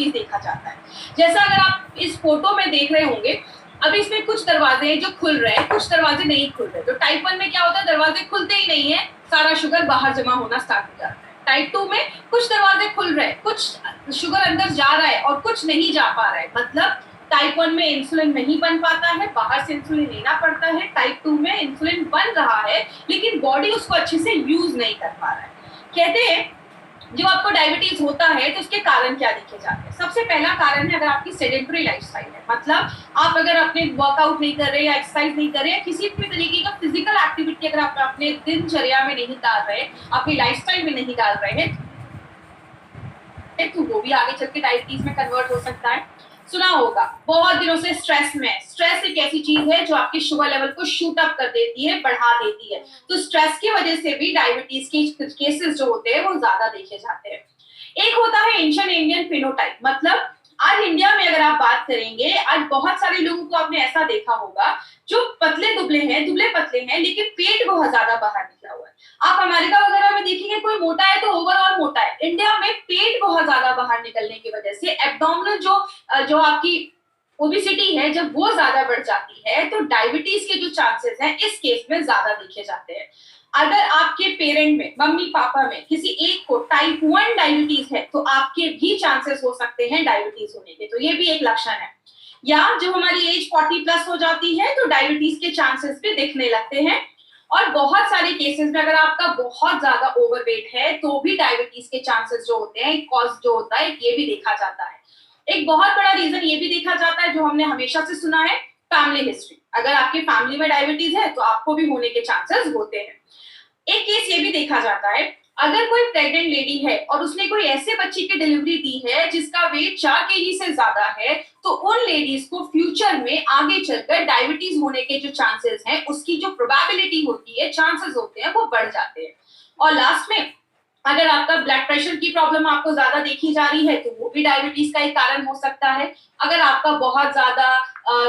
Diabetes देखा जाता है। जैसा अगर आप इस फोटो में देख रहे होंगे, अब इसमें कुछ दरवाजे हैं जो खुल रहे हैं, कुछ दरवाजे नहीं खुल रहे। तो टाइप 1 में क्या होता है, दरवाजे खुलते ही नहीं है, सारा शुगर बाहर जमा होना स्टार्ट हो जाता है। टाइप 2 में कुछ दरवाजे खुल रहे हैं, कुछ शुगर अंदर जा रहा है और कुछ नहीं जा पा रहा है, मतलब टाइप 1 में इंसुलिन नहीं बन पाता है, बाहर से इंसुलिन लेना पड़ता है। टाइप 2 में इंसुलिन बन रहा है लेकिन बॉडी उसको अच्छे से यूज नहीं कर पा रहा है। कहते हैं जो आपको डायबिटीज होता है तो उसके कारण क्या देखे जाते हैं। सबसे पहला कारण है अगर आपकी सेडेंटरी लाइफस्टाइल है, मतलब आप अगर अपने वर्कआउट नहीं कर रहे या एक्सरसाइज नहीं कर रहे या किसी भी तरीके का फिजिकल एक्टिविटी अगर आप अपने दिनचर्या में नहीं डाल रहे, अपनी लाइफस्टाइल में नहीं डाल रहे हैं, तो वो भी आगे चल के डायबिटीज में कन्वर्ट हो सकता है। सुना होगा बहुत दिनों से स्ट्रेस में, स्ट्रेस एक ऐसी चीज है जो आपके शुगर लेवल को शूट अप कर देती है, बढ़ा देती है। तो स्ट्रेस की वजह से भी डायबिटीज के केसेस जो होते हैं वो ज्यादा देखे जाते हैं। एक होता है एंशिएंट इंडियन फिनोटाइप, मतलब आज इंडिया में अगर आप बात करेंगे, आज बहुत सारे लोगों को आपने ऐसा देखा होगा जो पतले दुबले हैं, दुबले पतले हैं, लेकिन पेट बहुत ज्यादा बाहर निकला हुआ है। आप अमेरिका वगैरह में देखेंगे कोई मोटा है तो ओवरऑल मोटा है, इंडिया में पेट बहुत ज्यादा बाहर निकलने की वजह से एब्डोमिनल जो आपकी ओबेसिटी है, जब वो ज्यादा बढ़ जाती है तो डायबिटीज के जो चांसेस हैं इस केस में ज्यादा देखे जाते हैं। अगर आपके पेरेंट में, मम्मी पापा में किसी एक को टाइप 1 डायबिटीज है तो आपके भी चांसेस हो सकते हैं डायबिटीज होने के, तो ये भी एक लक्षण है। या जब हमारी एज 40 प्लस हो जाती है तो डायबिटीज के चांसेस भी दिखने लगते हैं। और बहुत सारे केसेस में अगर आपका बहुत ज्यादा ओवरवेट है तो भी डायबिटीज के चांसेस जो होते हैं, कॉज जो होता है, ये भी देखा जाता है। एक बहुत बड़ा रीजन ये भी देखा जाता है जो हमने हमेशा से सुना है, फैमिली हिस्ट्री। अगर आपकी फैमिली में डायबिटीज है तो आपको भी होने के चांसेस होते हैं। एक केस ये भी देखा जाता है, अगर कोई प्रेग्नेंट लेडी है और उसने कोई ऐसे बच्ची की डिलीवरी दी है जिसका वेट 4 केजी से ज्यादा है, तो उन लेडीज को फ्यूचर में आगे चलकर डायबिटीज होने के जो चांसेस हैं, उसकी जो प्रोबेबिलिटी होती है, चांसेस होते हैं, वो बढ़ जाते हैं। और लास्ट में अगर आपका ब्लड प्रेशर की प्रॉब्लम आपको ज्यादा देखी जा रही है तो वो भी डायबिटीज का एक कारण हो सकता है। अगर आपका बहुत ज्यादा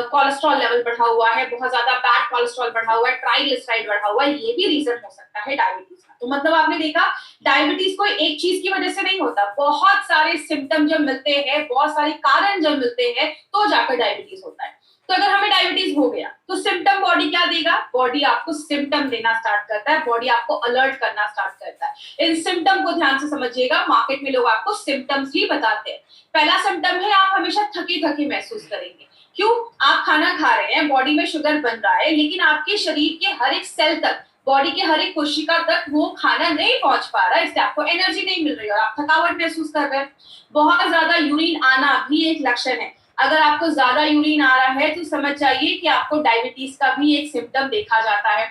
कोलेस्ट्रॉल लेवल बढ़ा हुआ है, बहुत ज्यादा बैड कोलेस्ट्रॉल बढ़ा हुआ है, ट्राइग्लिसराइड बढ़ा हुआ है, ये भी रीजन हो सकता है डायबिटीज का। तो मतलब आपने देखा डायबिटीज कोई एक चीज की वजह से नहीं होता, बहुत सारे सिम्टम जब मिलते हैं, बहुत सारे कारण जब मिलते हैं तो जाकर डायबिटीज होता है। तो अगर हमें डायबिटीज हो गया तो सिम्टम बॉडी क्या देगा, बॉडी आपको सिम्टम देना स्टार्ट करता है, बॉडी आपको अलर्ट करना स्टार्ट करता है। इन सिम्टम को ध्यान से समझिएगा, मार्केट में लोग आपको सिम्टम्स ही बताते हैं। पहला सिम्टम है आप हमेशा थके थके महसूस करेंगे। क्यों? आप खाना खा रहे हैं, बॉडी में शुगर बन रहा है, लेकिन आपके शरीर के हर एक सेल तक, बॉडी के हर एक कोशिका तक वो खाना नहीं पहुंच पा रहा है, इससे आपको एनर्जी नहीं मिल रही और आप थकावट महसूस कर रहे हैं। बहुत ज्यादा यूरिन आना भी एक लक्षण है। अगर आपको ज्यादा यूरिन आ रहा है तो समझ जाइए कि आपको डायबिटीज का भी एक सिम्टम देखा जाता है।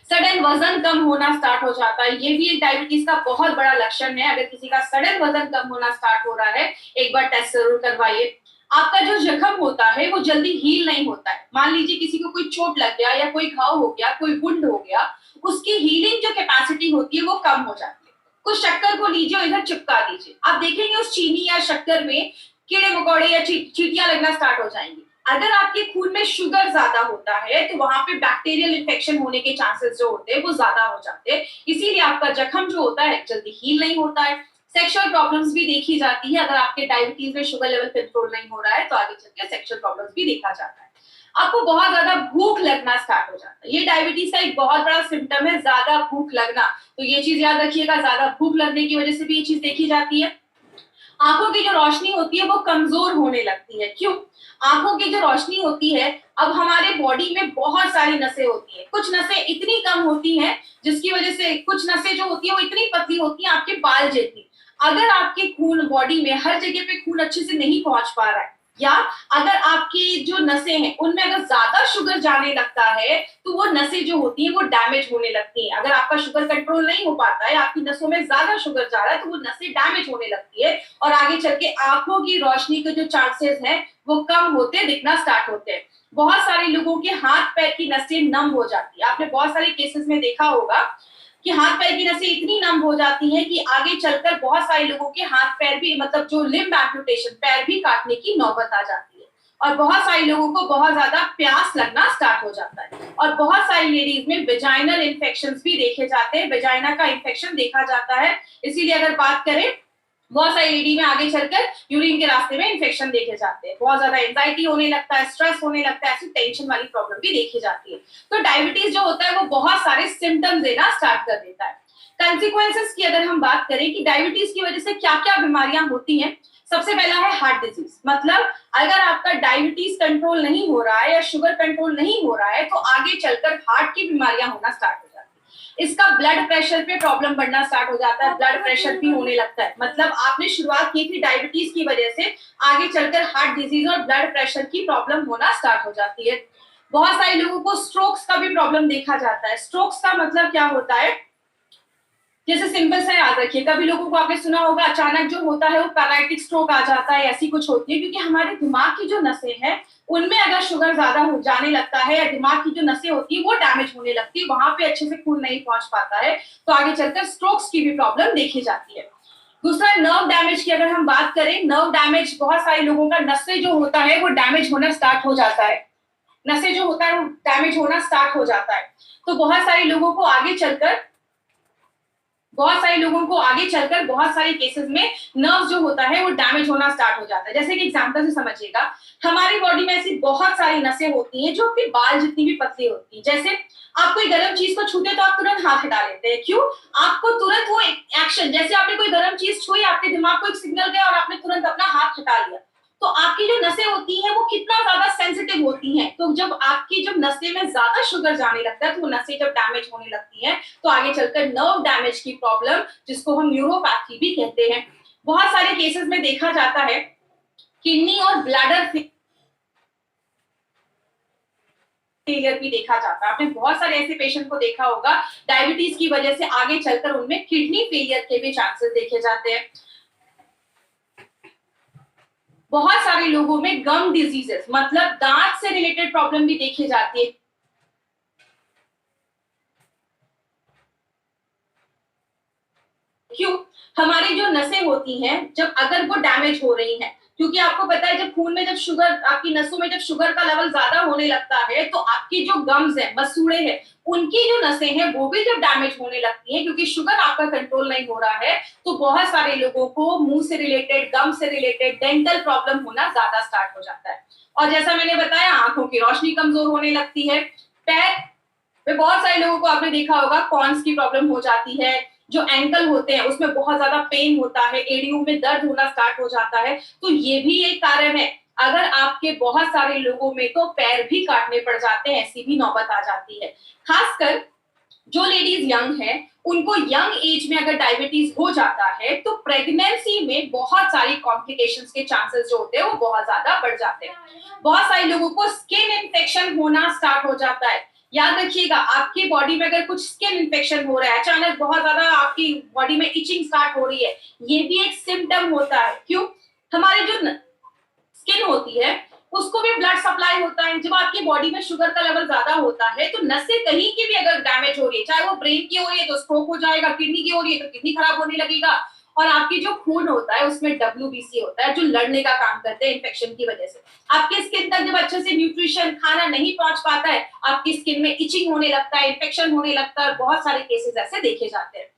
सडन वजन कम होना स्टार्ट हो जाता है, ये भी एक डायबिटीज का बहुत बड़ा लक्षण है। अगर किसी का सडन वजन कम होना स्टार्ट हो रहा है, एक बार टेस्ट जरूर करवाइए। आपका जो जख्म होता है वो जल्दी हील नहीं होता है। मान लीजिए किसी को कोई चोट लग गया या कोई घाव हो गया, कोई वुंड हो गया, उसकी हीलिंग जो कैपेसिटी होती है वो कम हो जाती है। कुछ शक्कर को लीजिए और इधर चिपका दीजिए, आप देखेंगे उस चीनी या शक्कर में कीड़े मकोड़े या चींटियां लगना स्टार्ट हो जाएंगी। अगर आपके खून में शुगर ज्यादा होता है तो वहां पे बैक्टीरियल इन्फेक्शन होने के चांसेस जो होते हैं वो ज्यादा हो जाते हैं, इसीलिए आपका जख्म जो होता है जल्दी हील नहीं होता है। सेक्सुअल प्रॉब्लम्स भी देखी जाती है, अगर आपके डायबिटीज में शुगर लेवल कंट्रोल नहीं हो रहा है तो आगे चलकर सेक्सुअल प्रॉब्लम्स भी देखा जाता है। आपको बहुत ज्यादा भूख लगना स्टार्ट हो जाता है, ये डायबिटीज का एक बहुत बड़ा सिम्टम है, ज्यादा भूख लगना। तो ये चीज याद रखिएगा, ज्यादा भूख लगने की वजह से भी ये चीज देखी जाती है। आंखों की जो रोशनी होती है वो कमजोर होने लगती है। क्यों? आंखों की जो रोशनी होती है, अब हमारे बॉडी में बहुत सारी नसें होती है, कुछ नसें इतनी कम होती हैं जिसकी वजह से कुछ नसें जो होती है वो इतनी पतली होती है आपके बाल जैसी। अगर आपके खून बॉडी में हर जगह पे खून अच्छे से नहीं पहुंच पा रहा है, या अगर आपकी जो नसें हैं उनमें अगर ज्यादा शुगर जाने लगता है तो वो नसें जो होती हैं वो डैमेज होने लगती हैं। अगर आपका शुगर कंट्रोल नहीं हो पाता है, आपकी नसों में ज्यादा शुगर जा रहा है तो वो नसें डैमेज होने लगती है और आगे चल के आंखों की रोशनी के जो चांसेस हैं वो कम होते दिखना स्टार्ट होते हैं। बहुत सारे लोगों के हाथ पैर की नसें नम हो जाती है, आपने बहुत सारे केसेस में देखा होगा कि हाथ पैर की नसें इतनी नम हो जाती हैं कि आगे चलकर बहुत सारे लोगों के हाथ पैर भी, मतलब जो लिम्ब एम्पुटेशन, पैर भी काटने की नौबत आ जाती है। और बहुत सारे लोगों को बहुत ज्यादा प्यास लगना स्टार्ट हो जाता है। और बहुत सारी लेडीज में वेजाइनल इन्फेक्शंस भी देखे जाते हैं, वेजाइना का इन्फेक्शन देखा जाता है। इसीलिए अगर बात करें बहुत सारी लेडी में आगे चलकर यूरिन के रास्ते में इन्फेक्शन देखे जाते हैं, बहुत ज्यादा एंजाइटी होने लगता है, स्ट्रेस होने लगता है, ऐसी टेंशन वाली प्रॉब्लम भी देखी जाती है। तो डायबिटीज जो होता है वो बहुत सारे सिम्टम्स देना स्टार्ट कर देता है। कंसिक्वेंसेस की अगर हम बात करें कि डायबिटीज की वजह से क्या क्या बीमारियां होती हैं, सबसे पहला है हार्ट डिजीज। मतलब अगर आपका डायबिटीज कंट्रोल नहीं हो रहा है या शुगर कंट्रोल नहीं हो रहा है तो आगे चलकर हार्ट की बीमारियां होना स्टार्ट हो जाती है। इसका ब्लड प्रेशर पे प्रॉब्लम बढ़ना स्टार्ट हो जाता है, ब्लड प्रेशर भी होने लगता है। मतलब आपने शुरुआत की थी डायबिटीज की वजह से, आगे चलकर हार्ट डिजीज और ब्लड प्रेशर की प्रॉब्लम होना स्टार्ट हो जाती है। बहुत सारे लोगों को स्ट्रोक्स का भी प्रॉब्लम देखा जाता है। स्ट्रोक्स का मतलब क्या होता है, जैसे सिंपल सा याद रखिए, कभी लोगों को आपने सुना होगा अचानक जो होता है वो पैरालिटिक स्ट्रोक आ जाता है, ऐसी कुछ होती है, क्योंकि हमारे दिमाग की जो नसें हैं उनमें अगर शुगर ज्यादा हो जाने लगता है या दिमाग की जो नसें होती है वो डैमेज होने लगती है, वहां पे अच्छे से खून नहीं पहुंच पाता है, तो आगे चलकर स्ट्रोक्स की भी प्रॉब्लम देखी जाती है। दूसरा नर्व डैमेज की अगर हम बात करें, नर्व डैमेज बहुत सारे लोगों का नसें जो होता है वो डैमेज होना स्टार्ट हो जाता है, नसें जो होता है वो डैमेज होना स्टार्ट हो जाता है। तो बहुत सारे लोगों को आगे चलकर बहुत सारे केसेस में नर्व जो होता है वो डैमेज होना स्टार्ट हो जाता है। जैसे कि एग्जांपल से समझिएगा, हमारी बॉडी में ऐसी बहुत सारी नसें होती हैं जो अपने बाल जितनी भी पतली होती हैं। जैसे आप कोई गर्म चीज को छूते तो आप तुरंत हाथ हटा लेते हैं, क्यों? आपको तुरंत वो एक्शन, जैसे आपने कोई गर्म चीज छुई, आपके दिमाग को एक सिग्नल गया और आपने तुरंत अपना हाथ हटा लिया। तो आपकी जो नसें होती हैं वो कितना ज्यादा सेंसिटिव होती हैं, तो जब आपकी जब नसें में ज्यादा शुगर जाने लगता है तो वो नसें जब डैमेज होने लगती हैं तो आगे चलकर नर्व डैमेज की प्रॉब्लम, जिसको हम न्यूरोपैथी भी कहते हैं, बहुत सारे केसेस में देखा जाता है। किडनी और ब्लैडर फेलियर भी देखा जाता है। आपने बहुत सारे ऐसे पेशेंट को देखा होगा डायबिटीज की वजह से आगे चलकर उनमें किडनी फेलियर के भी चांसेस देखे जाते हैं। बहुत सारे लोगों में गम डिजीजेस, मतलब दांत से रिलेटेड प्रॉब्लम भी देखी जाती है। क्यों? हमारी जो नसें होती हैं जब अगर वो डैमेज हो रही हैं, क्योंकि आपको पता है जब खून में जब शुगर, आपकी नसों में जब शुगर का लेवल ज्यादा होने लगता है तो आपकी जो गम्स है, मसूड़े हैं, उनकी जो नसें हैं वो भी जब डैमेज होने लगती हैं, क्योंकि शुगर आपका कंट्रोल नहीं हो रहा है, तो बहुत सारे लोगों को मुंह से रिलेटेड, गम से रिलेटेड डेंटल प्रॉब्लम होना ज्यादा स्टार्ट हो जाता है। और जैसा मैंने बताया, आंखों की रोशनी कमजोर होने लगती है। पैर में बहुत सारे लोगों को आपने देखा होगा कॉन्स की प्रॉब्लम हो जाती है। जो एंकल होते हैं उसमें बहुत ज्यादा पेन होता है, एड़ियों में दर्द होना स्टार्ट हो जाता है। तो ये भी एक कारण है। अगर आपके बहुत सारे लोगों में तो पैर भी काटने पड़ जाते हैं, ऐसी भी नौबत आ जाती है। खासकर जो लेडीज यंग है, उनको यंग एज में अगर डायबिटीज हो जाता है तो प्रेगनेंसी में बहुत सारी कॉम्प्लिकेशंस के चांसेस जो होते हैं वो बहुत ज्यादा बढ़ जाते हैं। बहुत सारे लोगों को स्किन इन्फेक्शन होना स्टार्ट हो जाता है। याद रखिएगा, आपकी बॉडी में अगर कुछ स्किन इन्फेक्शन हो रहा है, अचानक बहुत ज्यादा आपकी बॉडी में इचिंग स्टार्ट हो रही है, ये भी एक सिम्टम होता है। क्यों? हमारी जो स्किन होती है उसको भी ब्लड सप्लाई होता है। जब आपकी बॉडी में शुगर का लेवल ज्यादा होता है तो नसें कहीं की भी अगर डैमेज हो रही है, चाहे वो ब्रेन की हो रही है तो स्ट्रोक हो जाएगा, किडनी की हो रही है तो किडनी खराब होने लगेगा, और आपकी जो खून होता है उसमें WBC होता है जो लड़ने का काम करते हैं इन्फेक्शन की वजह से। आपकी स्किन तक जब अच्छे से न्यूट्रिशन खाना नहीं पहुंच पाता है, आपकी स्किन में इचिंग होने लगता है, इन्फेक्शन होने लगता है, और बहुत सारे केसेस ऐसे देखे जाते हैं।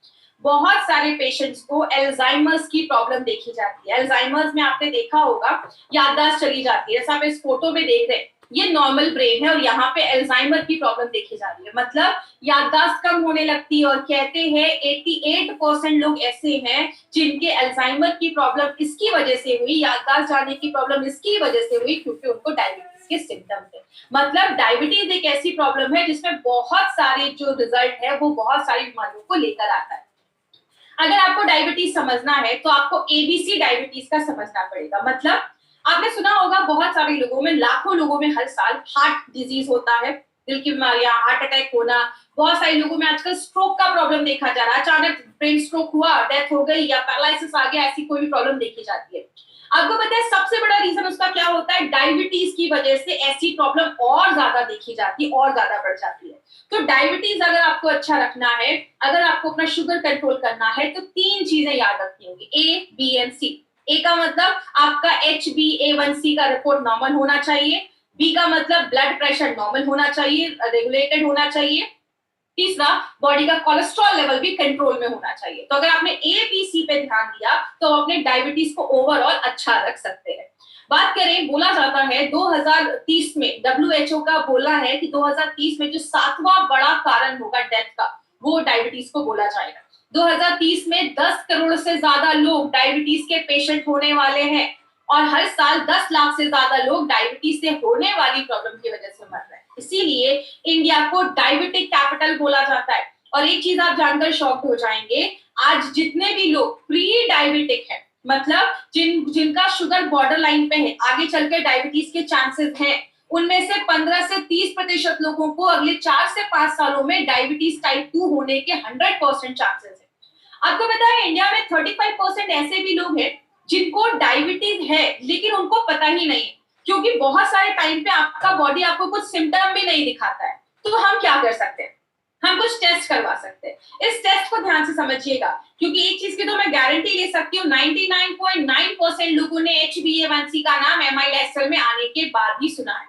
बहुत सारे पेशेंट्स को एल्जाइमर्स की प्रॉब्लम देखी जाती है। एल्जाइमर्स में आपने देखा होगा याददाश्त चली जाती है। जैसा आप इस फोटो में देख रहे हैं, ये नॉर्मल ब्रेन है और यहाँ पे एल्जाइमर की प्रॉब्लम देखी जा रही है, मतलब याददाश्त कम होने लगती है। और कहते हैं 88% लोग ऐसे हैं जिनके एल्जाइमर की प्रॉब्लम इसकी वजह से हुई, याददाश्त जाने की प्रॉब्लम इसकी वजह से हुई क्योंकि उनको डायबिटीज के सिम्टम थे। मतलब डायबिटीज एक ऐसी प्रॉब्लम है जिसमें बहुत सारे जो रिजल्ट है वो बहुत सारी बीमारियों को लेकर आता है। अगर आपको डायबिटीज समझना है तो आपको ABC डायबिटीज का समझना पड़ेगा। मतलब आपने सुना होगा बहुत सारे लोगों में, लाखों लोगों में हर साल हार्ट डिजीज होता है, दिल की बीमारियां, हार्ट अटैक होना। बहुत सारे लोगों में आजकल स्ट्रोक का प्रॉब्लम देखा जा रहा है, अचानक ब्रेन स्ट्रोक हुआ, डेथ हो गई या पैरालिसिस आ गया, ऐसी कोई भी प्रॉब्लम देखी जाती है। आपको पता है सबसे बड़ा रीजन उसका क्या होता है? डायबिटीज की वजह से ऐसी प्रॉब्लम और ज्यादा देखी जाती है, और ज्यादा बढ़ जाती है। तो डायबिटीज अगर आपको अच्छा रखना है, अगर आपको अपना शुगर कंट्रोल करना है, तो 3 चीजें याद रखनी होगी, A, B and C। A का मतलब आपका HbA1c का रिपोर्ट नॉर्मल होना चाहिए। B का मतलब ब्लड प्रेशर नॉर्मल होना चाहिए, रेगुलेटेड होना चाहिए। तीसरा, बॉडी का कोलेस्ट्रॉल लेवल भी कंट्रोल में होना चाहिए। तो अगर आपने ए बी सी पे ध्यान दिया तो अपने डायबिटीज को ओवरऑल अच्छा रख सकते हैं। बात करें, बोला जाता है 2030 में WHO का बोला है कि 2030 में जो 7वां बड़ा कारण होगा डेथ का, वो डायबिटीज को बोला जाएगा। 2030 में 10 करोड़ से ज्यादा लोग डायबिटीज के पेशेंट होने वाले हैं और हर साल 10 लाख से ज्यादा लोग डायबिटीज से होने वाली प्रॉब्लम की वजह से मर रहे हैं। इसीलिए इंडिया को डायबिटिक कैपिटल बोला जाता है। और एक चीज आप जानकर शॉक्ड हो जाएंगे, आज जितने भी लोग प्री डायबिटिक हैं, मतलब जिनका शुगर बॉर्डर लाइन पे है, आगे चलकर डायबिटीज के चांसेस हैं, उनमें से 15 से 30% लोगों को अगले 4 से 5 सालों में डायबिटीज टाइप 2 होने के 100% चांसेस है। आपको पता है इंडिया में 35% ऐसे भी लोग हैं जिनको डायबिटीज है लेकिन उनको पता ही नहीं है, क्योंकि बहुत सारे टाइम पे आपका बॉडी आपको कुछ सिम्टम भी नहीं दिखाता है। तो हम क्या कर सकते हैं, हम कुछ टेस्ट करवा सकते हैं। इस टेस्ट को ध्यान से समझिएगा, क्योंकि एक चीज की तो मैं गारंटी ले सकती हूँ, 99.9% लोगों ने HbA1c का नाम MISL में आने के बाद ही सुना है।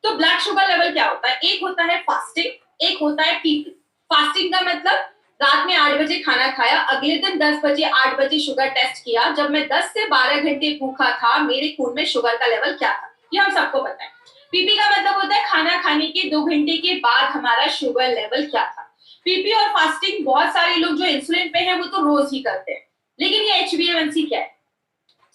तो ब्लड शुगर लेवल क्या होता है, एक होता है फास्टिंग, एक होता है पीपी। फास्टिंग का मतलब रात में 8 बजे खाना खाया, अगले दिन 10 बजे 8 बजे शुगर टेस्ट किया, जब मैं 10 से 12 घंटे भूखा था मेरे खून में शुगर का लेवल क्या था, ये हम सबको पता है। पीपी का मतलब होता है खाना खाने के 2 घंटे के बाद हमारा शुगर लेवल क्या था। पीपी और फास्टिंग बहुत सारे लोग जो इंसुलिन पे हैं वो तो रोज ही करते हैं, लेकिन ये HbA1c क्या है,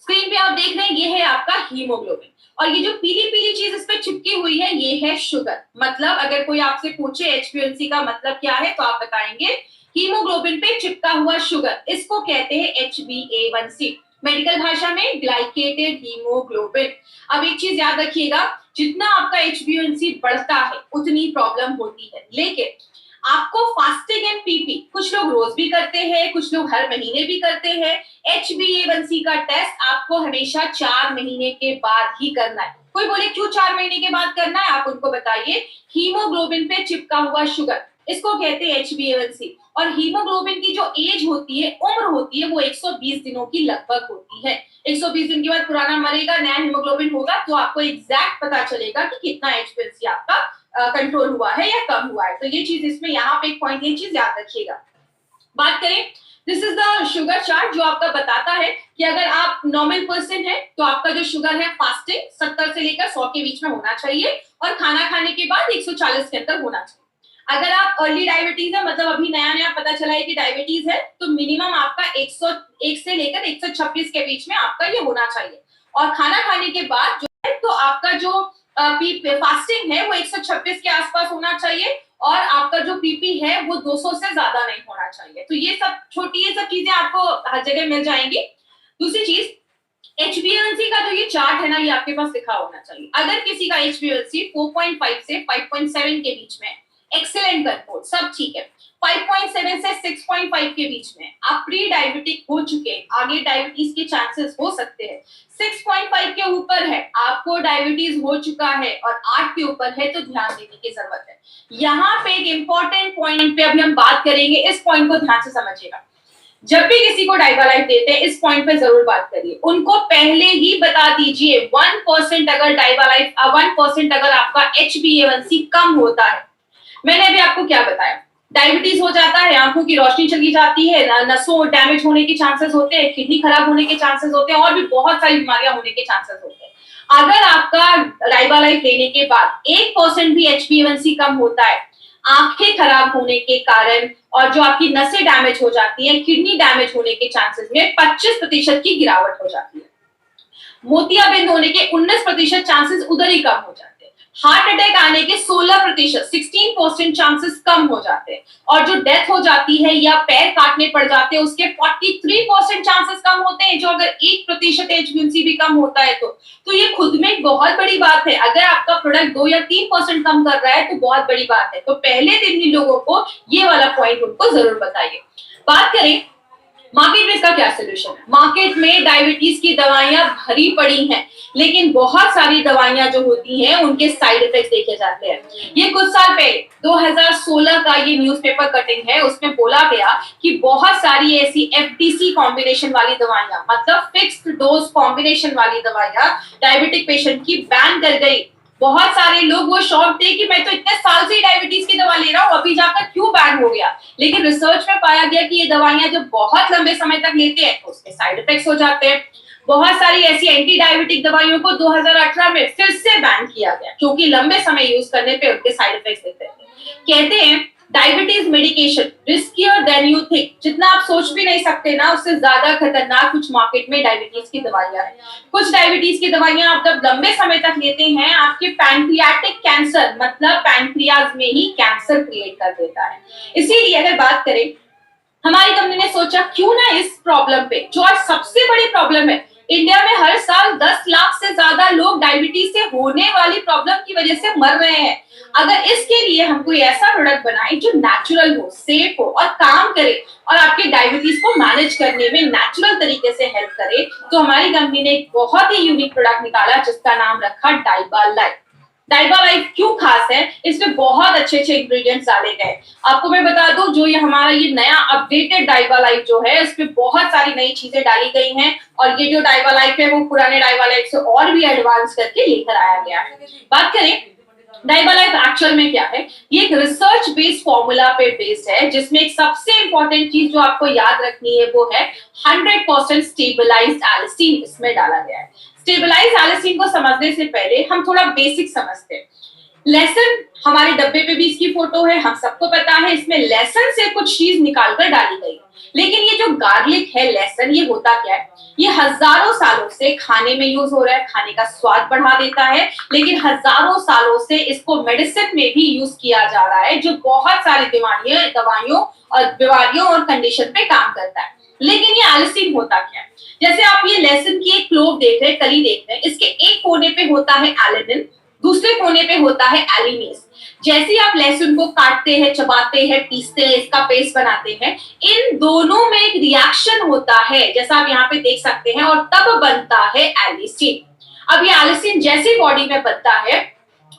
स्क्रीन पे आप देख रहे हैं, ये है आपका हीमोग्लोबिन, और ये जो पीली पीली चीज इस पे चिपकी हुई है ये है शुगर। मतलब अगर कोई आपसे पूछे HbA1c का मतलब क्या है तो आप बताएंगे हीमोग्लोबिन पे चिपका हुआ शुगर, इसको कहते हैं HbA1c, मेडिकल भाषा में ग्लाइकेटेड हीमोग्लोबिन। अब एक चीज याद रखिएगा, जितना आपका HbA1c बढ़ता है उतनी प्रॉब्लम होती है, लेकिन आपको फास्टिंग एंड पीपी कुछ लोग रोज भी करते हैं, कुछ लोग हर महीने भी करते हैं। HbA1c का टेस्ट आपको हमेशा 4 महीने के बाद ही करना है। कोई बोले क्यों 4 महीने के बाद करना है, आप उनको बताइए। हीमोग्लोबिन पे चिपका हुआ शुगर, इसको कहते हैं HbA1c, और हीमोग्लोबिन की जो एज होती है, उम्र होती है, वो 120 दिनों की लगभग होती है। 120 दिन के बाद पुराना मरेगा, नया हीमोग्लोबिन होगा, तो आपको एग्जैक्ट पता चलेगा कि कितना HbA1c आपका कंट्रोल हुआ है या कम हुआ है। तो ये चीज इसमें यहाँ पे एक पॉइंट, ये चीज याद रखिएगा। बात करें, this is the sugar chart जो आपका बताता है कि अगर आप नॉर्मल पर्सन है तो आपका जो शुगर है फास्टिंग 70 से लेकर 100 के बीच में होना चाहिए, और खाना खाने के बाद 140 के अंदर होना चाहिए। अगर आप अर्ली डायबिटीज है, मतलब अभी नया नया पता चला है कि डायबिटीज है, तो मिनिमम आपका 101 से लेकर 126 के बीच में आपका ये होना चाहिए, और खाना खाने के बाद जो है तो आपका जो फास्टिंग है वो 126 के आसपास होना चाहिए, और आपका जो पीपी है वो 200 से ज्यादा नहीं होना चाहिए। तो ये सब छोटी ये सब चीजें आपको हर जगह मिल जाएंगी। दूसरी चीज, HbA1c का जो ये चार्ट है ना, ये आपके पास लिखा होना चाहिए। अगर किसी का HbA1c 4.5 से 5.7 के बीच में, एक्सीलेंट कंट्रोल, सब ठीक है। 5.7 से 6.5 के बीच में आप प्री डायबिटिक हो चुके हैं, आगे डायबिटीज के चांसेस हो सकते हैं। 6.5 के ऊपर है, आपको डायबिटीज हो चुका है, और 8 के ऊपर है तो ध्यान देने की जरूरत है। यहाँ पे एक इंपॉर्टेंट पॉइंट पे अभी हम बात करेंगे, इस पॉइंट को ध्यान से समझिएगा। जब भी किसी को डायबालाइफ देते हैं इस पॉइंट पे जरूर बात करिए, उनको पहले ही बता दीजिए 1% अगर डायबालाइफ 1% अगर आपका HbA1c कम होता है, मैंने अभी आपको क्या बताया, डायबिटीज हो जाता है, आंखों की रोशनी चली जाती है, नसों डैमेज होने के चांसेस होते हैं, किडनी खराब होने के चांसेस होते हैं, और भी बहुत सारी बीमारियां होने के चांसेस होते हैं। अगर आपका डायबालाइफ लेने के बाद 1% भी HbA1c कम होता है, आंखें खराब होने के कारण और जो आपकी नसें डैमेज हो जाती हैं, किडनी डैमेज होने के चांसेस में 25% की गिरावट हो जाती है। मोतियाबिंद होने के 19% चांसेस उधर ही कम हो जाते हैं। हार्ट अटैक आने के 16%, 16% चांसेस कम हो जाते हैं, और जो डेथ हो जाती है या पैर काटने पड़ जाते हैं उसके 43% चांसेस कम होते हैं, जो अगर 1% HbA1c भी कम होता है तो ये खुद में एक बहुत बड़ी बात है। अगर आपका प्रोडक्ट 2 या 3% कम कर रहा है तो बहुत बड़ी बात है। तो पहले दिन ही लोगों को ये वाला पॉइंट उनको जरूर बताइए। बात करें मार्केट में इसका क्या सोल्यूशन है। मार्केट में डायबिटीज की दवाइयां भरी पड़ी हैं, लेकिन बहुत सारी दवाइयां जो होती हैं उनके साइड इफेक्ट्स देखे जाते हैं। ये कुछ साल पहले 2016 का ये न्यूज़पेपर कटिंग है, उसमें बोला गया कि बहुत सारी ऐसी FDC कॉम्बिनेशन वाली दवाइयां, मतलब फिक्स्ड डोज कॉम्बिनेशन वाली दवाइयां डायबिटिक पेशेंट की बैन कर गई। बहुत सारे लोग वो शॉक थे कि मैं तो इतने साल से डायबिटीज की दवा ले रहा हूँ, अभी जाकर क्यों बैन हो गया। लेकिन रिसर्च में पाया गया कि ये दवाइयां जब बहुत लंबे समय तक लेते हैं तो उसके साइड इफेक्ट्स हो जाते हैं। बहुत सारी ऐसी एंटी डायबिटिक दवाइयों को 2018 में फिर से बैन किया गया क्योंकि लंबे समय यूज करने पे उनके साइड इफेक्ट्स दिखते थे। कहते हैं diabetes medication riskier than you think, जितना आप सोच भी नहीं सकते ना उससे ज्यादा खतरनाक कुछ मार्केट में डायबिटीज की दवाइयां हैं। कुछ डायबिटीज की दवाइयां आप जब लंबे समय तक लेते हैं आपके पैंक्रियाटिक कैंसर मतलब पैंक्रियाज में ही कैंसर क्रिएट कर देता है। इसीलिए अगर बात करें, हमारी कंपनी ने सोचा क्यों ना इस प्रॉब्लम पे, जो आज सबसे बड़ी प्रॉब्लम है, इंडिया में हर साल 10 लाख से ज्यादा लोग डायबिटीज से होने वाली प्रॉब्लम की वजह से मर रहे हैं। अगर इसके लिए हम कोई ऐसा प्रोडक्ट बनाए जो नेचुरल हो, सेफ हो और काम करे और आपके डायबिटीज को मैनेज करने में नेचुरल तरीके से हेल्प करे, तो हमारी कंपनी ने एक बहुत ही यूनिक प्रोडक्ट निकाला जिसका नाम रखा डाइबा लाइफ। डाइबा लाइफ क्यों खास है, इसमें बहुत अच्छे अच्छे इंग्रेडिएंट्स डाले गए। आपको मैं बता दूं, जो ये हमारा ये नया अपडेटेड डाइबा लाइफ जो है इसमें बहुत सारी नई चीजें डाली गई हैं और ये जो डाइबा लाइफ है वो पुराने डाइबा लाइफ से और भी एडवांस करके लेकर आया गया है। बात करें डाइबा लाइफ एक्चुअल में क्या है, ये एक रिसर्च बेस्ड फॉर्मूला पे बेस्ड है जिसमें एक सबसे इंपॉर्टेंट चीज जो आपको याद रखनी है वो है 100% स्टेबलाइज्ड एलिसिन इसमें डाला गया है। स्टेबलाइज एलिसिन को समझने से पहले हम थोड़ा बेसिक समझते हैं। लहसुन, हमारे डब्बे पे भी इसकी फोटो है, हम सबको पता है इसमें लहसुन से कुछ चीज निकालकर डाली गई। लेकिन ये जो गार्लिक है, लहसुन, ये होता क्या है, ये हजारों सालों से खाने में यूज हो रहा है, खाने का स्वाद बढ़ा देता है, लेकिन हजारों सालों से इसको मेडिसिन में भी यूज किया जा रहा है जो बहुत सारी बीमारियों और कंडीशन पे काम करता है। लेकिन ये एलिसिन होता क्या है, जैसे आप ये लहसुन की एक क्लोव देख रहे हैं, कली देख रहे हैं, इसके एक कोने पे होता है एलिनिन, दूसरे कोने पे होता है एलिनेस। जैसे ही आप लहसुन को काटते हैं, चबाते हैं, पीसते हैं, इसका पेस्ट बनाते हैं, इन दोनों में एक रिएक्शन होता है जैसा आप यहाँ पे देख सकते हैं और तब बनता है एलिसिन। अब ये एलिसिन जैसे बॉडी में बनता है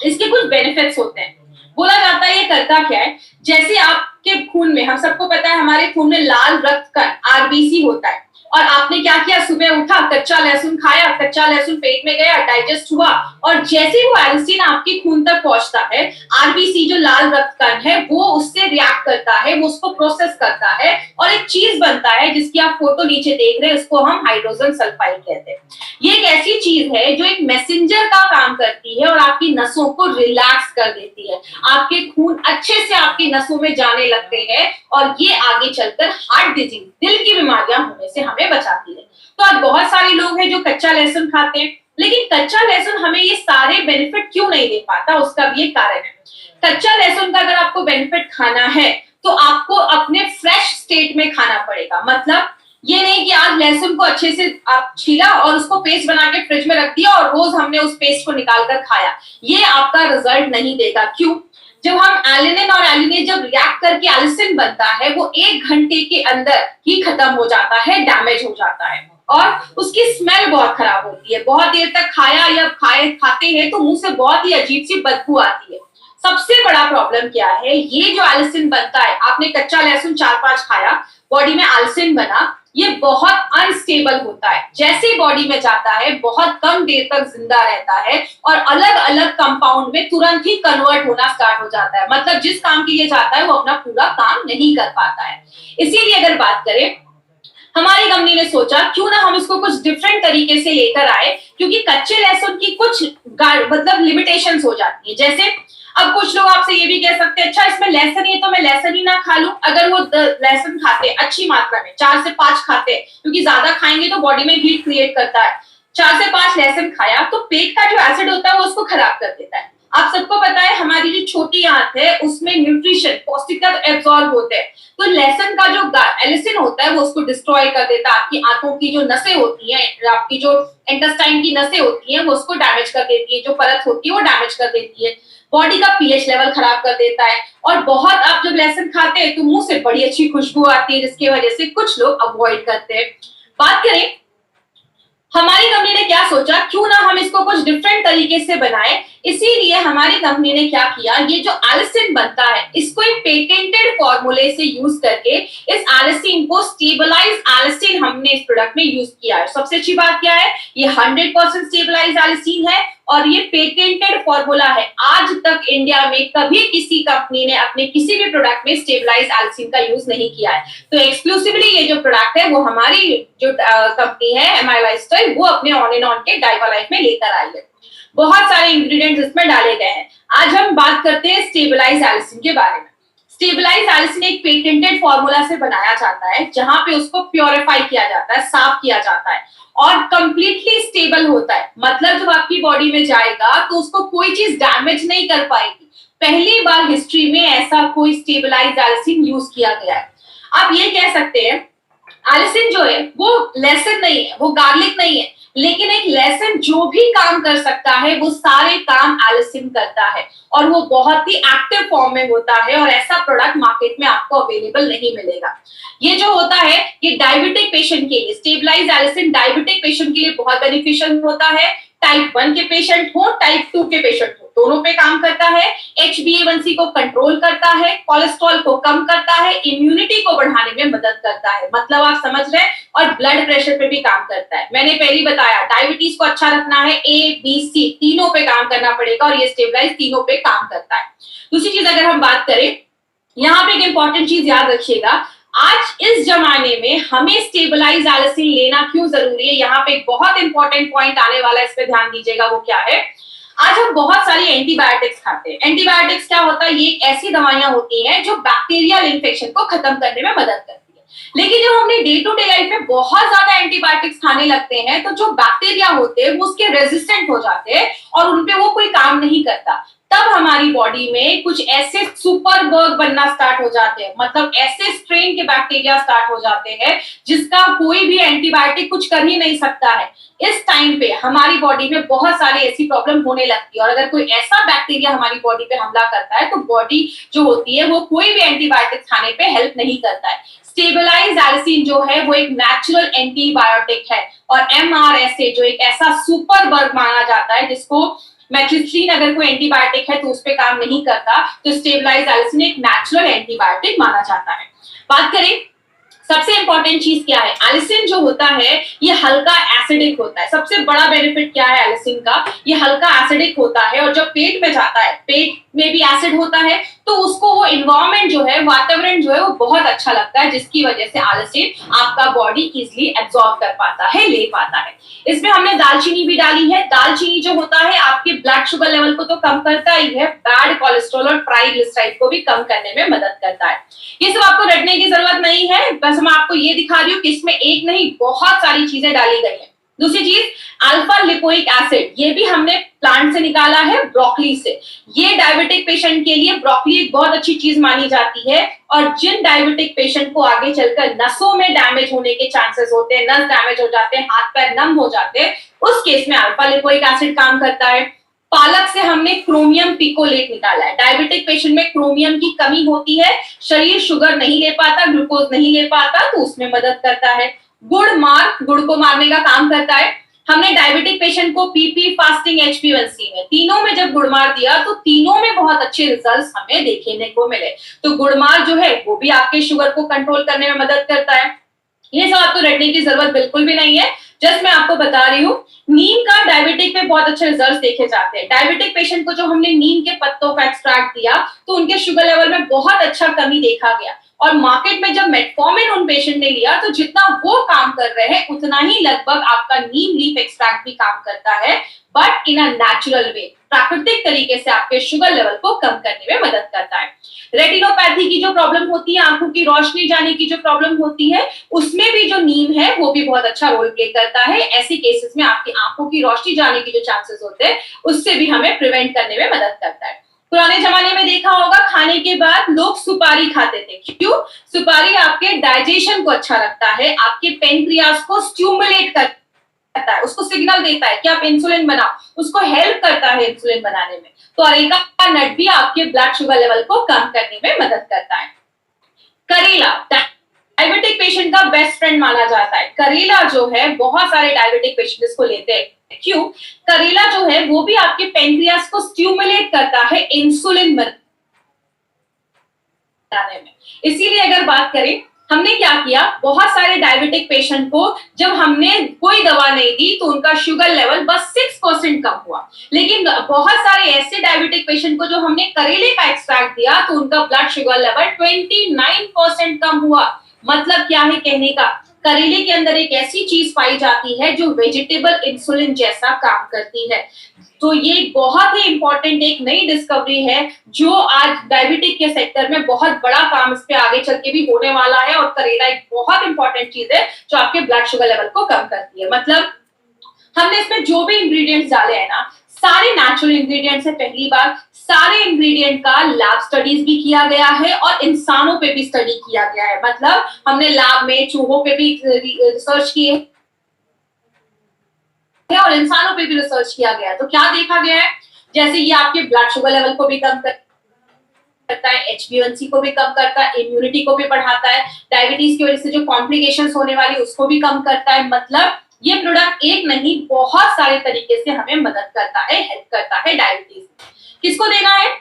इसके कुछ बेनिफिट्स होते हैं। बोला जाता है ये करता क्या है, जैसे आपके खून में, हम सबको पता है हमारे खून में लाल रक्त कण आरबीसी होता है और आपने क्या किया, सुबह उठा, कच्चा लहसुन खाया, कच्चा लहसुन पेट में गया, डाइजेस्ट हुआ और जैसे वो एलिसिन आपके खून तक पहुंचता है, आरबीसी जो लाल रक्त कण है वो उससे रिएक्ट करता है, वो उसको प्रोसेस करता है और एक चीज बनता है जिसकी आप फोटो नीचे देख रहे हैं, उसको हम हाइड्रोजन सल्फाइड कहते हैं। ये एक ऐसी चीज है जो एक मैसेंजर का काम करती है और आपकी नसों को रिलैक्स कर देती है, आपके खून अच्छे से आपकी नसों में जाने लगते हैं और ये आगे चलकर हार्ट डिजीज, दिल की बीमारियां होने से हमें बचाती है। तो आज बहुत सारे लोग हैं जो कच्चा लहसुन खाते हैं, लेकिन कच्चा लहसुन हमें ये सारे बेनिफिट क्यों नहीं दे पाता, उसका भी एक कारण है। कच्चा लहसुन का अगर आपको बेनिफिट खाना है तो आपको अपने फ्रेश स्टेट में खाना पड़ेगा। मतलब ये नहीं कि आज लहसुन को अच्छे से आप छीला और उसको पेस्ट बना के फ्रिज में रख दिया और रोज हमने उस पेस्ट को निकाल कर खाया, ये आपका रिजल्ट नहीं देगा। क्यों? जब हम एलिनिन और एलिनेज जब रिएक्ट करके एलिसिन बनता है वो 1 घंटे के अंदर ही खत्म हो जाता है, डैमेज हो जाता है और उसकी स्मेल बहुत खराब होती है। बहुत देर तक खाया या खाते हैं तो मुंह से बहुत ही अजीब सी बदबू आती है। सबसे बड़ा प्रॉब्लम क्या है, ये जो एलिसिन बनता है, आपने कच्चा लहसुन 4-5 खाया, बॉडी में एलिसिन बना, ये बहुत अनस्टेबल होता है, जैसे बॉडी में जाता है बहुत कम देर तक जिंदा रहता है और अलग अलग कंपाउंड में तुरंत ही कन्वर्ट होना स्टार्ट हो जाता है। मतलब जिस काम के लिए जाता है वो अपना पूरा काम नहीं कर पाता है। इसीलिए अगर बात करें, हमारी कंपनी ने सोचा क्यों ना हम इसको कुछ डिफरेंट तरीके से लेकर आए, क्योंकि कच्चे लहसुन की कुछ मतलब लिमिटेशंस हो जाती है। जैसे अब कुछ लोग आपसे ये भी कह सकते हैं, अच्छा इसमें लहसुन है तो मैं लहसुन ही ना खा लूं। अगर वो लहसुन खाते अच्छी मात्रा में 4 से 5 खाते, क्योंकि ज्यादा खाएंगे तो बॉडी में हीट क्रिएट करता है, 4 से 5 लहसुन खाया तो पेट का जो एसिड होता है वो उसको खराब कर देता है। आप सबको पता है हमारी जो छोटी आंत है उसमें न्यूट्रिशन, पौष्टिक तत्व एब्सॉर्ब होते हैं, तो लहसुन का जो एलिसिन होता है वो उसको डिस्ट्रॉय कर देता है। आपकी आंतों की जो नसें होती हैं, आपकी जो इंटेस्टाइन की नसें होती हैं वो उसको डैमेज कर देती है, जो परत होती है वो डैमेज कर देती है, बॉडी का पीएच लेवल खराब कर देता है और बहुत, आप जब लहसुन खाते हैं तो मुंह से बड़ी अच्छी खुशबू आती है जिसकी वजह से कुछ लोग अवॉइड करते हैं। बात करें हमारी कंपनी ने क्या सोचा, क्यों ना हम इसको कुछ डिफरेंट तरीके से बनाएं। इसीलिए हमारी कंपनी ने क्या किया, ये जो एलिसिन बनता है इसको एक पेटेंटेड फॉर्मूले से यूज करके इस एलिसिन को स्टेबलाइज एलिसिन हमने इस प्रोडक्ट में यूज किया है। सबसे अच्छी बात क्या है, ये 100% स्टेबलाइज एलिसिन है और ये पेटेंटेड फॉर्मूला है। आज तक इंडिया में कभी किसी कंपनी ने अपने किसी भी प्रोडक्ट में स्टेबलाइज एल्सिन का यूज नहीं किया है। तो एक्सक्लूसिवली ये जो प्रोडक्ट है वो हमारी जो कंपनी है एमआई लाइफस्टाइल, वो अपने ऑन एंड ऑन के डाइवा लाइफ में लेकर आई है। बहुत सारे इंग्रेडिएंट्स इसमें डाले गए हैं। आज हम बात करते हैं स्टेबलाइज एल्सिन के बारे में। स्टेबलाइज एल्सिन एक पेटेंटेड फॉर्मूला से बनाया जाता है, जहां पे उसको प्योरीफाई किया जाता है, साफ किया जाता है और कंप्लीटली स्टेबल होता है। मतलब जब आपकी बॉडी में जाएगा तो उसको कोई चीज डैमेज नहीं कर पाएगी। पहली बार हिस्ट्री में ऐसा कोई स्टेबलाइज एल्सिन यूज किया गया है। आप ये कह सकते हैं एल्सिन जो है वो लहसुन नहीं है, वो गार्लिक नहीं है, लेकिन एक लहसुन जो भी काम कर सकता है वो सारे काम एल्सिन करता है और वो बहुत ही एक्टिव फॉर्म में होता है और ऐसा प्रोडक्ट मार्केट में आपको अवेलेबल नहीं मिलेगा। ये जो होता है ये डायबिटिक पेशेंट के लिए, स्टेबलाइज एल्सिन डायबिटिक पेशेंट के लिए बहुत बेनिफिशियल होता है। टाइप 1 के पेशेंट हो, टाइप 2 के पेशेंट हो, दोनों पे काम करता है। HbA1c को कंट्रोल करता है, कोलेस्ट्रॉल को कम करता है, इम्यूनिटी को बढ़ाने में मदद करता है, मतलब आप समझ रहे हैं, और ब्लड प्रेशर पे भी काम करता है। मैंने पहले बताया डायबिटीज को अच्छा रखना है, A, B, C तीनों पे काम करना पड़ेगा और ये स्टेबलाइज तीनों पे काम करता है। दूसरी चीज अगर हम बात करें, यहाँ पे एक इंपॉर्टेंट चीज याद रखिएगा, आज इस जमाने में हमें स्टेबलाइज एल्सिन लेना क्यों जरूरी है। यहाँ पे एक बहुत इंपॉर्टेंट पॉइंट आने वाला है, इस पे ध्यान दीजिएगा। वो क्या है, आज हम बहुत सारी एंटीबायोटिक्स खाते हैं। एंटीबायोटिक्स क्या होता है, ये ऐसी दवाइयां होती हैं जो बैक्टीरियल इन्फेक्शन को खत्म करने में मदद करती है। लेकिन जब हमने डे टू डे लाइफ में बहुत ज्यादा एंटीबायोटिक्स खाने लगते हैं तो जो बैक्टीरिया होते हैं वो उसके रेजिस्टेंट हो जाते हैं और उनपे वो कोई काम नहीं करता। तब हमारी बॉडी में कुछ ऐसे सुपर बग बनना स्टार्ट हो जाते हैं, मतलब ऐसे स्ट्रेन के बैक्टीरिया स्टार्ट हो जाते हैं जिसका कोई भी एंटीबायोटिक कुछ कर ही नहीं सकता है। इस टाइम पे हमारी बॉडी में बहुत सारी ऐसी प्रॉब्लम होने लगती है और अगर कोई ऐसा बैक्टीरिया हमारी बॉडी पे हमला करता है तो बॉडी जो होती है वो कोई भी एंटीबायोटिक खाने पे हेल्प नहीं करता है। स्टेबलाइज एल्सिन जो है वो एक नेचुरल एंटीबायोटिक है और MRSA जो एक ऐसा सुपर बग माना जाता है जिसको मेथिओनिन अगर कोई एंटीबायोटिक है तो उस पे काम नहीं करता, तो स्टेबलाइज एल्सिन एक नेचुरल एंटीबायोटिक माना जाता है। बात करें सबसे इंपॉर्टेंट चीज क्या है, एल्सिन जो होता है ये हल्का एसिडिक होता है। सबसे बड़ा बेनिफिट क्या है एल्सिन का, ये हल्का एसिडिक होता है और जब पेट में जाता है, पेट में भी एसिड होता है तो उसको वो इन्वायरमेंट जो है, वातावरण जो है वो बहुत अच्छा लगता है, जिसकी वजह से एल्सिन आपका बॉडी इजिली एब्जॉर्ब कर पाता है, ले पाता है। इसमें हमने दालचीनी भी डाली है। दालचीनी जो होता है आपके ब्लड शुगर लेवल को तो कम करता ही है, बैड कोलेस्ट्रॉल और ट्राइग्लिसराइड को भी कम करने में मदद करता है। ये सब आपको रटने की जरूरत नहीं है, बस मैं आपको ये दिखा रही हूँ कि इसमें एक नहीं बहुत सारी चीजें डाली गई है। दूसरी चीज अल्फा लिपोइक एसिड, ये भी हमने प्लांट से निकाला है, ब्रोकली से। ये डायबिटिक पेशेंट के लिए ब्रोकली एक बहुत अच्छी चीज मानी जाती है और जिन डायबिटिक पेशेंट को आगे चलकर नसों में डैमेज होने के चांसेस होते हैं, नस डैमेज हो जाते हैं, हाथ पैर नम हो जाते हैं, उस केस में अल्फा लिपोइक एसिड काम करता है। पालक से हमने क्रोमियम पिकोलेट निकाला है। डायबिटिक पेशेंट में क्रोमियम की कमी होती है, शरीर शुगर नहीं ले पाता, ग्लूकोज नहीं ले पाता, तो उसमें मदद करता है। गुड़ को मारने का काम करता है। हमने डायबिटिक पेशेंट को PP, फास्टिंग, HbA1c में तीनों में जब गुड़ मार दिया तो तीनों में बहुत अच्छे रिजल्ट्स हमें देखने को मिले। तो गुड़ मार जो है वो भी आपके शुगर को कंट्रोल करने में मदद करता है। ये सब आपको रटने की जरूरत बिल्कुल भी नहीं है, जस्ट मैं आपको बता रही हूँ। नीम का डायबिटिक पे बहुत अच्छे रिजल्ट्स देखे जाते हैं। डायबिटिक पेशेंट को जो हमने नीम के पत्तों का एक्सट्रैक्ट दिया तो उनके शुगर लेवल में बहुत अच्छा कमी देखा गया और मार्केट में जब मेटफॉर्मिन उन पेशेंट ने लिया तो जितना वो काम कर रहे हैं उतना ही लगभग आपका नीम लीफ एक्सट्रैक्ट भी काम करता है, but in a natural way, प्राकृतिक तरीके से आपके शुगर लेवल को कम करने में मदद करता है। रेटिनोपैथी की जो प्रॉब्लम होती है, आंखों की रोशनी जाने की जो प्रॉब्लम होती है, उसमें भी जो नीम है वो भी बहुत अच्छा रोल प्ले करता है। ऐसे केसेस में आपकी आंखों की रोशनी जाने की जो चांसेस होते हैं उससे भी हमें प्रिवेंट करने में मदद करता है। पुराने जमाने में देखा होगा खाने के बाद लोग सुपारी खाते थे। क्यों? सुपारी आपके डाइजेशन को अच्छा रखता है, आपके पेनक्रियास को स्टिमुलेट करता है, उसको सिग्नल देता है कि आप इंसुलिन बनाओ, उसको हेल्प करता है इंसुलिन बनाने में। तो अरेका का नट भी आपके ब्लड शुगर लेवल को कम करने में मदद करता है। करेला डायबिटिक पेशेंट का बेस्ट फ्रेंड माना जाता है। करेला जो है बहुत सारे डायबिटिक पेशेंट इसको लेते हैं। क्यों? करेला जो है वो भी आपके पेनक्रियास को स्टिमुलेट करता है इंसुलिन बनाने में। इसीलिए अगर बात करें हमने क्या किया, बहुत सारे डायबिटिक पेशेंट को जब हमने कोई दवा नहीं दी तो उनका शुगर लेवल बस 6% कम हुआ। लेकिन बहुत सारे ऐसे डायबिटिक पेशेंट को जो हमने करेले का एक्सट्रैक्ट दिया तो उनका ब्लड शुगर लेवल 29% कम हुआ। मतलब क्या है कहने का, करेले के अंदर एक ऐसी चीज पाई जाती है जो वेजिटेबल इंसुलिन जैसा काम करती है। तो ये बहुत ही इंपॉर्टेंट एक नई डिस्कवरी है जो आज डायबिटिक के सेक्टर में बहुत बड़ा काम इस पे आगे चल के भी होने वाला है। और करेला एक बहुत इंपॉर्टेंट चीज है जो आपके ब्लड शुगर लेवल को कम करती है। मतलब हमने इसमें जो भी इंग्रेडिएंट्स डाले हैं ना, सारे नेचुरल इंग्रेडिएंट्स है। पहली बार सारे इंग्रेडिएंट का लैब स्टडीज भी किया गया है और इंसानों पे भी स्टडी किया गया है। मतलब हमने लैब में चूहों पे भी रिसर्च की है और इंसानों पे भी रिसर्च किया गया है। तो क्या देखा गया है, जैसे ये आपके ब्लड शुगर लेवल को भी कम करता है, HbA1c को भी कम करता है, इम्यूनिटी को भी बढ़ाता है, डायबिटीज की वजह से जो कॉम्प्लिकेशंस होने वाली उसको भी कम करता है। मतलब ये प्रोडक्ट एक नहीं बहुत सारे तरीके से हमें मदद करता है, हेल्प करता है डायबिटीज। किसको देना है,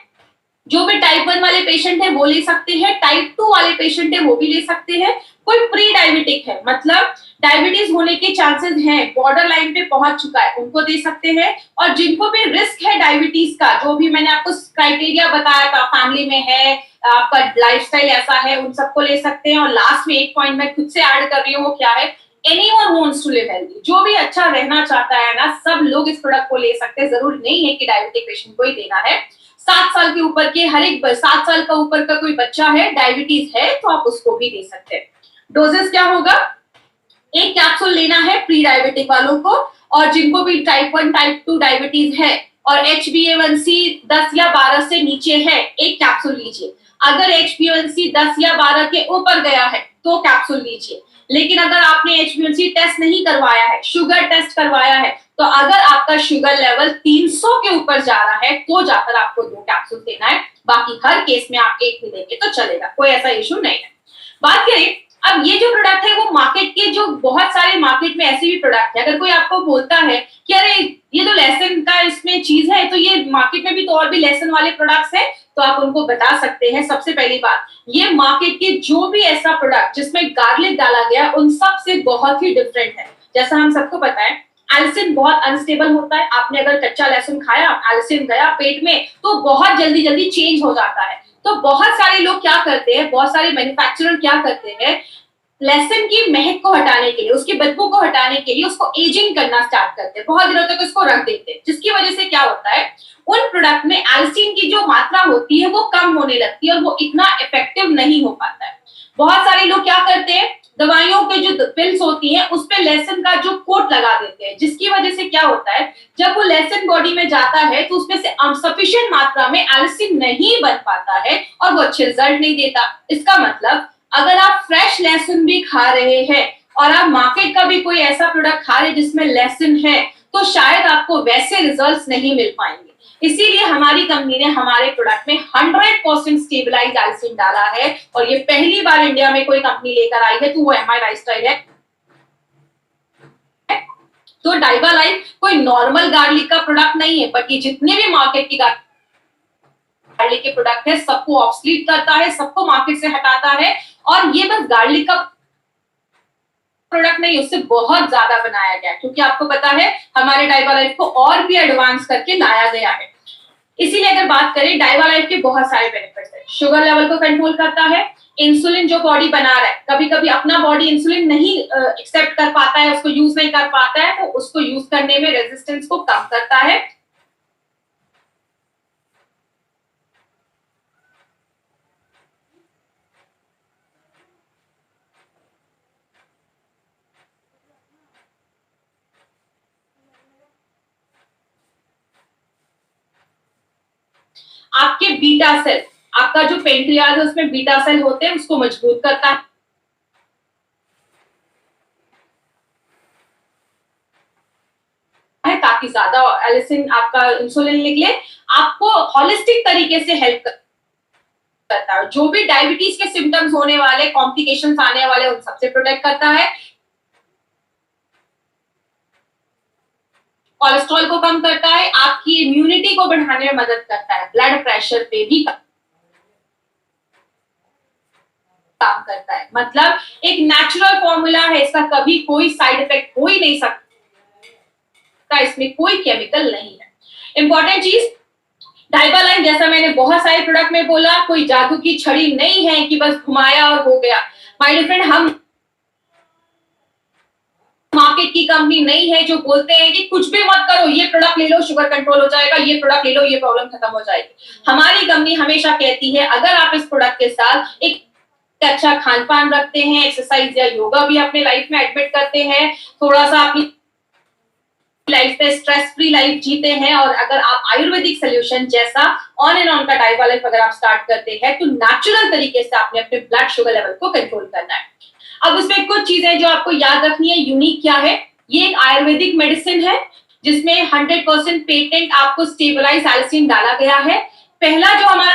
जो भी टाइप 1 वाले पेशेंट है वो ले सकते हैं, टाइप 2 वाले पेशेंट है वो भी ले सकते हैं, कोई प्री डायबिटिक है मतलब डायबिटीज होने के चांसेस हैं, बॉर्डर लाइन पे पहुंच चुका है, उनको दे सकते हैं। और जिनको भी रिस्क है डायबिटीज का, जो भी मैंने आपको क्राइटेरिया बताया था, फैमिली में है, आपका लाइफस्टाइल ऐसा है, उन सबको ले सकते हैं। और लास्ट में एक पॉइंट मैं खुद से ऐड कर रही हूँ, वो क्या है, anyone who wants to live healthy, जो भी अच्छा रहना चाहता है ना, सब लोग इस प्रोडक्ट को ले सकते हैं। जरूरी नहीं है कि डायबिटिक पेशेंट को ही देना है। 7 साल के ऊपर के हर एक 7 साल का ऊपर का कोई बच्चा है, डायबिटीज है, तो आप उसको भी दे सकते हैं। डोजेस क्या होगा, एक कैप्सूल लेना है प्री डायबिटिक वालों को, और जिनको भी टाइप 1 टाइप 2 डायबिटीज है और HbA1c 10 या 12 से नीचे है, एक कैप्सूल लीजिए। अगर HbA1c 10 या 12 के ऊपर गया है तो कैप्सूल लीजिए। लेकिन अगर आपने HbA1c टेस्ट नहीं करवाया है, शुगर टेस्ट करवाया है, तो अगर आपका शुगर लेवल 300 के ऊपर जा रहा है तो जाकर आपको 2 कैप्सूल देना है। बाकी हर केस में आप एक भी देंगे तो चलेगा, कोई ऐसा इशू नहीं है। बात करें अब ये जो प्रोडक्ट है वो मार्केट के, जो बहुत सारे मार्केट में ऐसे भी प्रोडक्ट है, अगर कोई आपको बोलता है कि अरे ये तो लेसन का इसमें चीज है, तो ये मार्केट में भी तो और भी लेसन वाले प्रोडक्ट्स हैं, तो आप उनको बता सकते हैं। सबसे पहली बात, ये मार्केट के जो भी ऐसा प्रोडक्ट जिसमें गार्लिक डाला गया उन सब से बहुत ही डिफरेंट है। जैसा हम सबको पता है एल्सिन बहुत अनस्टेबल होता है, आपने अगर कच्चा लहसुन खाया, एल्सिन गया पेट में तो बहुत जल्दी जल्दी चेंज हो जाता है। तो बहुत सारे लोग क्या करते हैं, बहुत सारे मैन्युफैक्चरर क्या करते हैं, लहसुन की महक को हटाने के लिए, उसकी बदबू को हटाने के लिए उसको एजिंग करना स्टार्ट करते हैं, बहुत दिनों तक उसको रख देते हैं, जिसकी वजह से क्या होता है, उन प्रोडक्ट में एल्सिन की जो मात्रा होती है वो कम होने लगती है और वो इतना इफेक्टिव नहीं हो पाता है। बहुत सारे लोग क्या करते हैं, दवाइयों के जो पिल्स होती हैं उस पे लहसुन का जो कोट लगा देते हैं, जिसकी वजह से क्या होता है, जब वो लहसुन बॉडी में जाता है तो उसमें से सफिशिएंट मात्रा में एल्सिन नहीं बन पाता है और वो अच्छे रिजल्ट नहीं देता। इसका मतलब अगर आप फ्रेश लहसुन भी खा रहे हैं और आप मार्केट का भी कोई ऐसा प्रोडक्ट खा रहे हैं जिसमें लहसुन है, तो शायद आपको वैसे रिजल्ट्स नहीं मिल पाएंगे। इसीलिए हमारी कंपनी ने हमारे प्रोडक्ट में 100% स्टेबलाइज एल्सिन डाला है और ये पहली बार इंडिया में कोई कंपनी लेकर आई है, तो वो MI लाइफस्टाइल है। तो डाइवा लाइफ कोई नॉर्मल गार्लिक का प्रोडक्ट नहीं है, बट ये जितने भी मार्केट की गार्लिक के प्रोडक्ट है सबको ऑब्सलीट करता है, सबको मार्केट से हटाता है। और ये बस गार्लिक का प्रोडक्ट नहीं, उससे बहुत ज्यादा बनाया गया है, क्योंकि आपको पता है हमारे डाइवा लाइफ को और भी एडवांस करके लाया गया है। इसीलिए अगर बात करें, डाइवा लाइफ के बहुत सारे बेनिफिट्स हैं। शुगर लेवल को कंट्रोल करता है, इंसुलिन जो बॉडी बना रहा है, कभी कभी अपना बॉडी इंसुलिन नहीं एक्सेप्ट कर पाता है, उसको यूज नहीं कर पाता है, तो उसको यूज करने में रेजिस्टेंस को कम करता है। आपके बीटा सेल, आपका जो पेंक्रियाज है उसमें बीटा सेल होते हैं, उसको मजबूत करता है ताकि ज्यादा एलिसिन आपका इंसुलिन निकले, आपको होलिस्टिक तरीके से हेल्प करता है। जो भी डायबिटीज के सिम्टम्स होने वाले, कॉम्प्लिकेशंस आने वाले, उन सबसे प्रोटेक्ट करता है। कोलेस्ट्रॉल को कम करता है, आपकी इम्यूनिटी को बढ़ाने में मदद करता है, ब्लड प्रेशर पे भी काम करता है, मतलब एक नेचुरल फॉर्मूला है, इसका कभी कोई साइड इफेक्ट हो ही नहीं सकता, इसमें कोई केमिकल नहीं है। इंपॉर्टेंट चीज, डाइवालाइन जैसा मैंने बहुत सारे प्रोडक्ट में बोला, कोई जादू की छड़ी नहीं है कि बस घुमाया और हो गया। माय डियर फ्रेंड, हम मार्केट की कंपनी नहीं है जो बोलते हैं कि कुछ भी मत करो, ये प्रोडक्ट ले लो शुगर कंट्रोल हो जाएगा, ये प्रोडक्ट ले लो ये प्रॉब्लम खत्म हो जाएगी। हमारी कंपनी हमेशा कहती है अगर आप इस प्रोडक्ट के साथ एक अच्छा खान पान रखते हैं, एक्सरसाइज या योगा भी अपने लाइफ में एडमिट करते हैं, थोड़ा सा अपनी लाइफ पे स्ट्रेस फ्री लाइफ जीते हैं, और अगर आप आयुर्वेदिक सोल्यूशन जैसा ऑन एंड ऑन का डाइवालाइफ अगर आप स्टार्ट करते हैं, तो नेचुरल तरीके से आपने अपने ब्लड शुगर लेवल को कंट्रोल करना है। अब उसमें कुछ चीजें जो आपको याद रखनी है, यूनिक क्या है, ये एक आयुर्वेदिक मेडिसिन है जिसमें 100% पेटेंट आपको स्टेबलाइज एल्सिन डाला गया है। पहला जो हमारा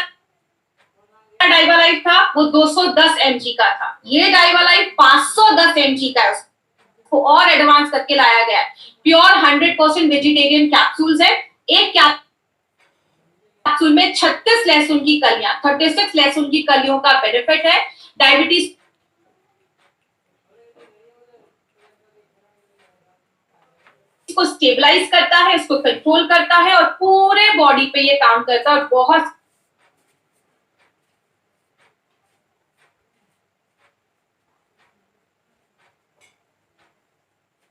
डाइवालाइफ था वो 210 mg का था, ये डाइवालाइफ 510 mg का है, उसको और एडवांस करके लाया गया है। प्योर 100% वेजिटेरियन कैप्सूल्स है, एक कैप्सूल में 36 लहसुन की कलियां, 36 लहसुन की कलियों का बेनिफिट है। डायबिटीज को स्टेबलाइज करता है, इसको कंट्रोल करता है और पूरे बॉडी पे ये काम करता है, बहुत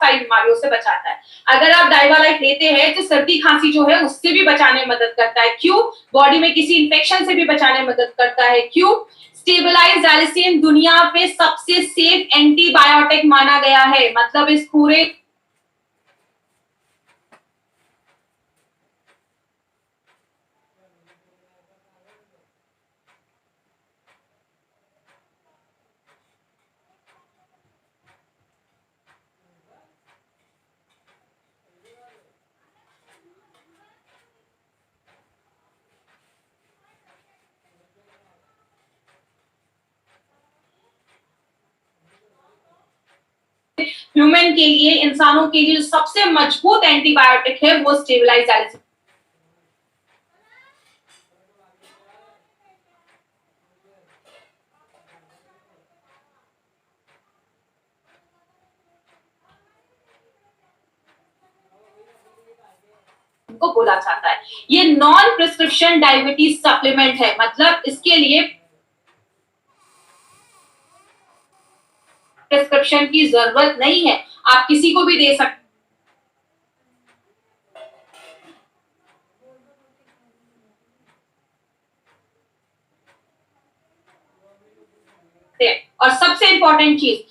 सारी बीमारियों से बचाता है। अगर आप डाइवालाइफ लेते हैं तो सर्दी खांसी जो है उससे भी बचाने में मदद करता है। क्यों? बॉडी में किसी इंफेक्शन से भी बचाने में मदद करता है। क्यों? स्टेबलाइज एल्सिन दुनिया पे सबसे सेफ एंटीबायोटिक माना गया है, मतलब इस पूरे ह्यूमन के लिए, इंसानों के लिए जो सबसे मजबूत एंटीबायोटिक है वो स्टेबलाइज एल्सिन को बोला जाता है। ये नॉन प्रिस्क्रिप्शन डायबिटीज सप्लीमेंट है, मतलब इसके लिए प्रिस्क्रिप्शन की जरूरत नहीं है, आप किसी को भी दे सकते हैं। और सबसे इंपॉर्टेंट चीज,